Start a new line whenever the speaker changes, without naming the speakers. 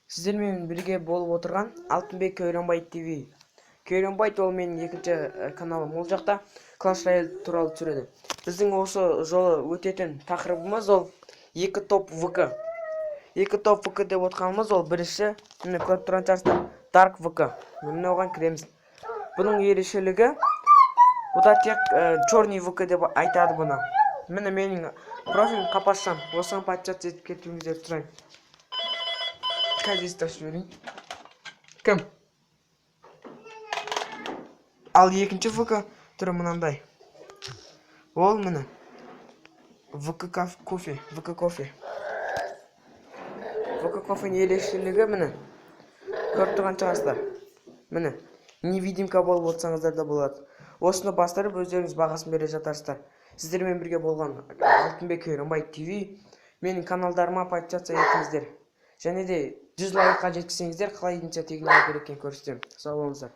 Сіздермен бірге болып отырған Алтынбек Көйренбай ТВ. Көйренбай ол менің екінші каналым. Ол жақта Clash Royale туралы түсіреді. Біздің осы жолы өтетін тақырыбымыз ол екі топ ВК. Екі топ ВК деп отқанымыз ол бірінші, міне көріп тұрған шығарсыздар, Dark ВК. Міне оған кіреміз. Бұның ерекшелігі, бұда тек черный ВК деп айтады бұны. Міне менің профилім қапашсам, осыған подписаться етіп кетуіңіздерді сұраймын. Қазір тастап жіберейін. Кім? Ал екінші ВК түрі мынандай. Ол міне ВК кофе. ВК кофенің ерекшелігі міне көріп тұрған шығарсыздар. Міне невидимка болып отырсаңыздар да болады. Осыны бастырып өздеріңіз бағасын бере жатарсыздар. Сіздермен бірге болған Алтынбек Көйренбай ТВ. Менің каналдарыма подписаться етіңіздер. Және де 100 лайкқа жеткізсеңіздер қалай инициативаға керек екенін көрсетемін. Сау болыңыздар.